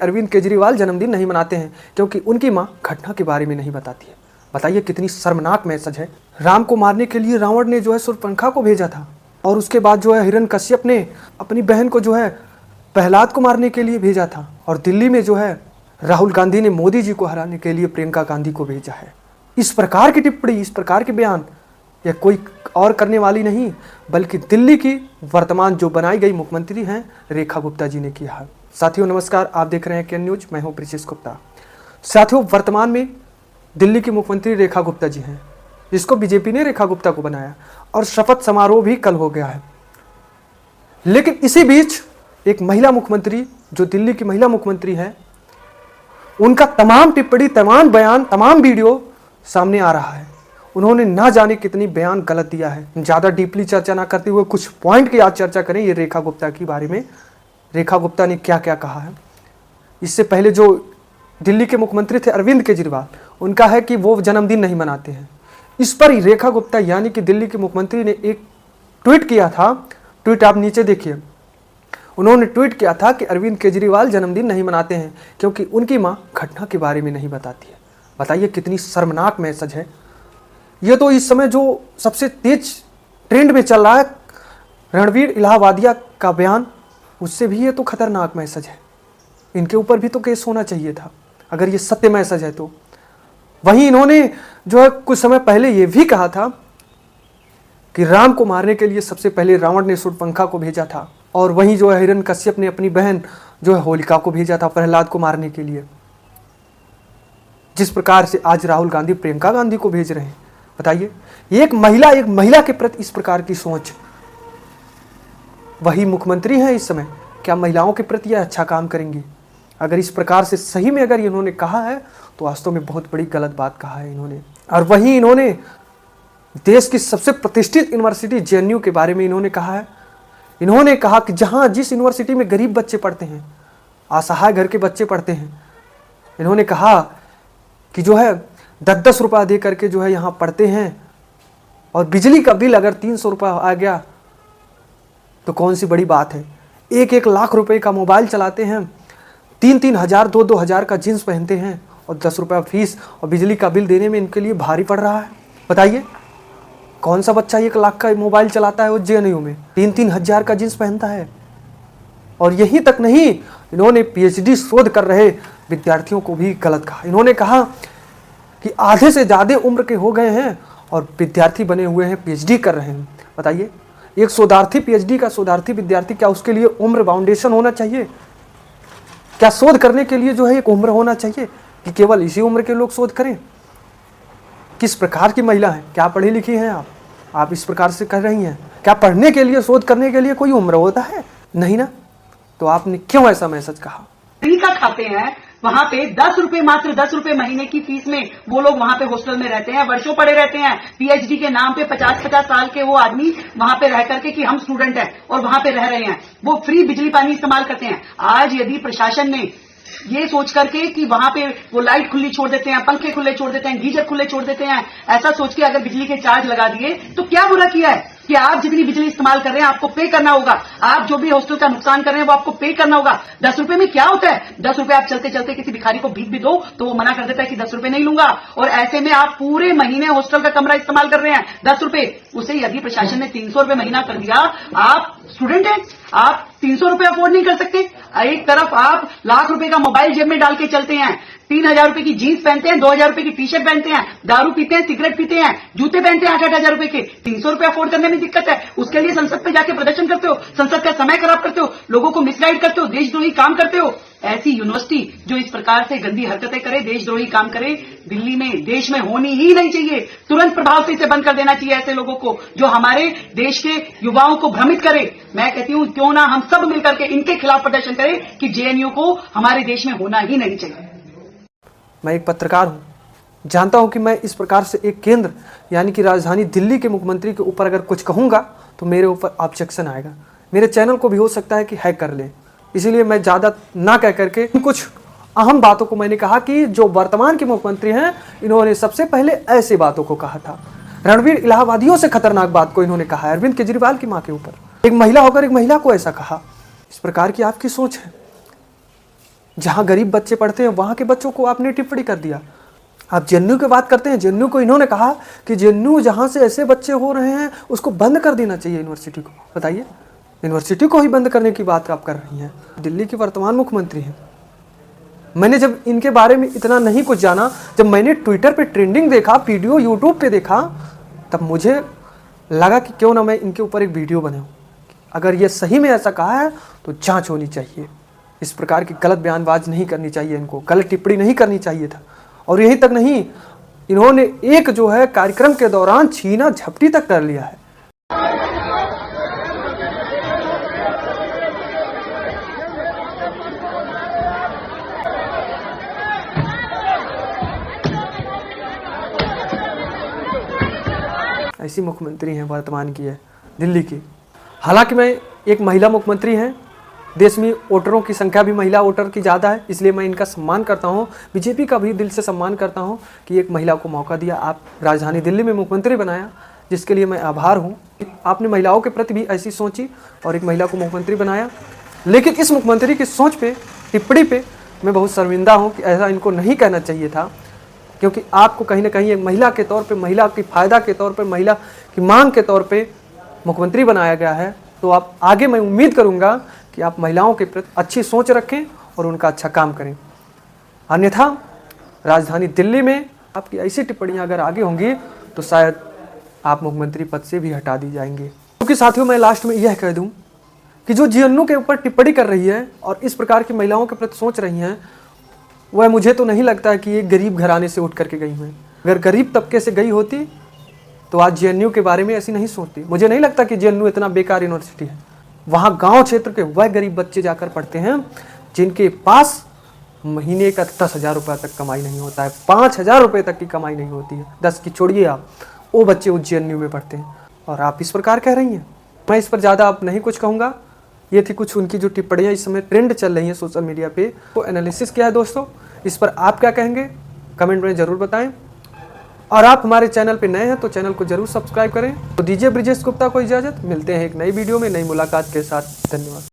अरविंद केजरीवाल जन्मदिन नहीं मनाते हैं क्योंकि उनकी मां घटना के बारे में नहीं बताती है। बताइए कितनी शर्मनाक मैसेज है। राम को मारने के लिए रावण ने जो है शूर्पणखा को भेजा था और उसके बाद जो है हिरण्यकश्यप ने अपनी बहन को जो है प्रहलाद को मारने के लिए भेजा था, और दिल्ली में जो है राहुल गांधी ने मोदी जी को हराने के लिए प्रियंका गांधी को भेजा है। इस प्रकार की टिप्पणी, इस प्रकार के बयान यह कोई और करने वाली नहीं बल्कि दिल्ली की वर्तमान जो बनाई गई मुख्यमंत्री हैं रेखा गुप्ता जी ने किया है। साथियों नमस्कार, आप देख रहे हैं केएन न्यूज, मैं हूं ब्रिजेश गुप्ता। साथियों वर्तमान में दिल्ली की मुख्यमंत्री रेखा गुप्ता जी हैं, जिसको बीजेपी ने रेखा गुप्ता को बनाया और शपथ समारोह भी कल हो गया है। लेकिन इसी बीच एक महिला मुख्यमंत्री जो दिल्ली की महिला मुख्यमंत्री है, उनका तमाम टिप्पणी, तमाम बयान, तमाम वीडियो सामने आ रहा है। उन्होंने ना जाने कितनी बयान गलत दिया है। ज़्यादा डीपली चर्चा ना करते हुए कुछ पॉइंट की आज चर्चा करें ये रेखा गुप्ता के बारे में। रेखा गुप्ता ने क्या क्या कहा है। इससे पहले जो दिल्ली के मुख्यमंत्री थे अरविंद केजरीवाल, उनका है कि वो जन्मदिन नहीं मनाते हैं। इस पर ही रेखा गुप्ता यानी कि दिल्ली के मुख्यमंत्री ने एक ट्वीट किया था। ट्वीट आप नीचे देखिए। उन्होंने ट्वीट किया था कि अरविंद केजरीवाल जन्मदिन नहीं मनाते हैं क्योंकि उनकी मां घटना के बारे में नहीं बताती है। बताइए कितनी शर्मनाक मैसेज है। ये तो इस समय जो सबसे तेज ट्रेंड में चल रहा है रणवीर इलाहाबादिया का बयान, उससे भी ये तो खतरनाक मैसेज है। इनके ऊपर भी तो केस होना चाहिए था अगर ये सत्य मैसेज है तो। वहीं इन्होंने जो है कुछ समय पहले ये भी कहा था कि राम को मारने के लिए सबसे पहले रावण ने शूर्पणखा को भेजा था, और वहीं जो है हिरण्यकश्यप ने अपनी बहन जो है होलिका को भेजा था प्रहलाद को मारने के लिए। जिस प्रकार से आज राहुल गांधी प्रियंका गांधी को भेज रहे हैं, बताइए एक महिला के प्रति इस प्रकार की सोच। वही मुख्यमंत्री हैं इस समय, क्या महिलाओं के प्रति यह अच्छा काम करेंगे? अगर इस प्रकार से सही में अगर इन्होंने कहा है तो वास्तव में बहुत बड़ी गलत बात कहा है इन्होंने। और वहीं इन्होंने देश की सबसे प्रतिष्ठित यूनिवर्सिटी जेएनयू के बारे में इन्होंने कहा है। इन्होंने कहा कि जिस यूनिवर्सिटी में गरीब बच्चे पढ़ते हैं, असहाय घर के बच्चे पढ़ते हैं, इन्होंने कहा कि जो है 10-10 रुपया दे करके जो है यहाँ पढ़ते हैं, और बिजली का बिल अगर 300 रुपया आ गया तो कौन सी बड़ी बात है। 1-1 लाख रुपए का मोबाइल चलाते हैं, 3-3 हज़ार 2-2 हज़ार का जीन्स पहनते हैं, और 10 रुपया फीस और बिजली का बिल देने में इनके लिए भारी पड़ रहा है। बताइए कौन सा बच्चा 1 लाख का मोबाइल चलाता है वो जेएनयू में 3-3 हज़ार का जीन्स पहनता है। और यहीं तक नहीं, इन्होंने पीएचडी शोध कर रहे विद्यार्थियों को भी गलत कहा। इन्होंने कहा कि आधे से ज़्यादा उम्र के हो गए हैं और विद्यार्थी बने हुए हैं, पीएचडी कर रहे हैं। बताइए एक शोधार्थी, पीएचडी का शोधार्थी विद्यार्थी, क्या उसके लिए उम्र बाउंडेशन होना चाहिए? क्या शोध करने के लिए जो है एक उम्र होना चाहिए कि केवल इसी उम्र के लोग शोध करें? किस प्रकार की महिला हैं? क्या पढ़ी लिखी हैं आप इस प्रकार से कर रही हैं? क्या पढ़ने के लिए, शोध करने के लिए कोई उम्र होता है? नहीं ना। तो आपने क्यों ऐसा मैसेज कहा? फ्री का खाते हैं वहां पे 10 रुपए, मात्र 10 रुपए महीने की फीस में वो लोग वहां पे हॉस्टल में रहते हैं, वर्षों पड़े रहते हैं। पीएचडी के नाम पे 50-50 साल के वो आदमी वहां पे रह करके कि हम स्टूडेंट हैं और वहां पे रह रहे हैं, वो फ्री बिजली पानी इस्तेमाल करते हैं। आज यदि प्रशासन ने ये सोच करके कि वहां पे वो लाइट खुली छोड़ देते हैं, पंखे खुले छोड़ देते हैं, गीजर खुले छोड़ देते हैं, ऐसा सोच के अगर बिजली के चार्ज लगा दिए तो क्या बुरा किया है कि आप जितनी बिजली इस्तेमाल कर रहे हैं आपको पे करना होगा। आप जो भी हॉस्टल का नुकसान कर रहे हैं वो आपको पे करना होगा। 10 रुपए में क्या होता है? 10 रुपए आप चलते चलते किसी भिखारी को भीख भी दो तो वो मना कर देता है कि 10 रुपए नहीं लूंगा, और ऐसे में आप पूरे महीने हॉस्टल का कमरा इस्तेमाल कर रहे हैं 10 रुपए। उसे यदि प्रशासन ने 300 रुपए महीना कर दिया, आप स्टूडेंट हैं, आप 300 रुपए अफोर्ड नहीं कर सकते। एक तरफ आप लाख रुपए का मोबाइल जेब में डाल के चलते हैं, 3,000 रुपए की जीन्स पहनते हैं, 2,000 रुपए की टी शर्ट पहनते हैं, दारू पीते हैं, सिगरेट पीते हैं, जूते पहनते हैं 8-8 हजार रुपए के। 300 रुपए अफोर्ड करने में दिक्कत है, उसके लिए संसद पे जाके प्रदर्शन करते हो, संसद का समय खराब करते हो, लोगों को मिसगाइड करते हो, देशद्रोही काम करते हो। ऐसी यूनिवर्सिटी जो इस प्रकार से गंदी हरकतें करे, देशद्रोही काम करे, दिल्ली में, देश में होनी ही नहीं चाहिए। तुरंत प्रभाव से इसे बंद कर देना चाहिए, ऐसे लोगों को जो हमारे देश के युवाओं को भ्रमित करे। मैं कहती हूं क्यों ना हम सब मिलकर के इनके खिलाफ प्रदर्शन करें कि जेएनयू को हमारे देश में होना ही नहीं चाहिए। मैं एक पत्रकार हूं, जानता हूं कि मैं इस प्रकार से एक केंद्र यानी कि राजधानी दिल्ली के मुख्यमंत्री के ऊपर अगर कुछ कहूंगा तो मेरे ऊपर ऑब्जेक्शन आएगा, मेरे चैनल को भी हो सकता है कि हैक कर ले। इसीलिए मैं ज़्यादा ना कह करके कुछ अहम बातों को मैंने कहा कि जो वर्तमान के मुख्यमंत्री हैं इन्होंने सबसे पहले ऐसे बातों को कहा था। रणवीर इलाहाबादियों से खतरनाक बात को इन्होंने कहा है अरविंद केजरीवाल की मां के ऊपर। एक महिला होकर एक महिला को ऐसा कहा, इस प्रकार की आपकी सोच है। जहाँ गरीब बच्चे पढ़ते हैं वहाँ के बच्चों को आपने टिप्पणी कर दिया। आप जेएनयू की बात करते हैं, जेएनयू को इन्होंने कहा कि जेएनयू जहाँ से ऐसे बच्चे हो रहे हैं उसको बंद कर देना चाहिए यूनिवर्सिटी को। बताइए, यूनिवर्सिटी को ही बंद करने की बात आप कर रही हैं। दिल्ली की वर्तमान मुख्यमंत्री हैं। मैंने जब इनके बारे में इतना नहीं कुछ जाना, जब मैंने ट्विटर पे ट्रेंडिंग देखा, वीडियो यूट्यूब पे देखा, तब मुझे लगा कि क्यों ना मैं इनके ऊपर एक वीडियो बनाऊं। अगर ये सही में ऐसा कहा है तो जांच होनी चाहिए। इस प्रकार की गलत बयानबाजी नहीं करनी चाहिए, इनको गलत टिप्पणी नहीं करनी चाहिए था। और यही तक नहीं, इन्होंने एक जो है कार्यक्रम के दौरान छीना झपटी तक कर लिया है। ऐसी मुख्यमंत्री हैं वर्तमान की है दिल्ली की। हालांकि मैं एक महिला मुख्यमंत्री हैं, देश में वोटरों की संख्या भी महिला वोटर की ज़्यादा है, इसलिए मैं इनका सम्मान करता हूं। बीजेपी का भी दिल से सम्मान करता हूं कि एक महिला को मौका दिया, आप राजधानी दिल्ली में मुख्यमंत्री बनाया, जिसके लिए मैं आभार हूं। आपने महिलाओं के प्रति भी ऐसी सोची और एक महिला को मुख्यमंत्री बनाया। लेकिन इस मुख्यमंत्री की सोच पे, टिप्पणी पे मैं बहुत शर्मिंदा हूँ कि ऐसा इनको नहीं कहना चाहिए था, क्योंकि आपको कहीं ना कहीं एक महिला के तौर पे, महिला की फ़ायदा के तौर पे, महिला की मांग के तौर पे मुख्यमंत्री बनाया गया है। तो आप आगे मैं उम्मीद करूंगा कि आप महिलाओं के प्रति अच्छी सोच रखें और उनका अच्छा काम करें। अन्यथा राजधानी दिल्ली में आपकी ऐसी टिप्पणियां अगर आगे होंगी तो शायद आप मुख्यमंत्री पद से भी हटा दी जाएंगे। क्योंकि साथियों, मैं लास्ट में यह कह दूं कि जो जेएनयू के ऊपर टिप्पणी कर रही है और इस प्रकार की महिलाओं के प्रति सोच रही हैं, वह मुझे तो नहीं लगता है कि ये गरीब घराने से उठ करके गई हुई। अगर गरीब तबके से गई होती तो आज जेएनयू के बारे में ऐसी नहीं सोचती। मुझे नहीं लगता कि जेएनयू इतना बेकार यूनिवर्सिटी है। वहाँ गांव क्षेत्र के वह गरीब बच्चे जाकर पढ़ते हैं जिनके पास महीने का 10,000 रुपये तक कमाई नहीं होता है, 5,000 रुपये तक की कमाई नहीं होती है। 10 की छोड़िए आप, वो बच्चे उस जेएनयू में पढ़ते हैं और आप इस प्रकार कह रही हैं। मैं इस पर ज़्यादा अब नहीं कुछ कहूँगा। ये थी कुछ उनकी जो टिप्पणियाँ इस समय ट्रेंड चल रही हैं सोशल मीडिया पे, तो एनालिसिस किया है दोस्तों। इस पर आप क्या कहेंगे कमेंट में ज़रूर बताएं। और आप हमारे चैनल पे नए हैं तो चैनल को जरूर सब्सक्राइब करें। तो दीजिए ब्रिजेश गुप्ता को इजाज़त, मिलते हैं एक नई वीडियो में नई मुलाकात के साथ। धन्यवाद।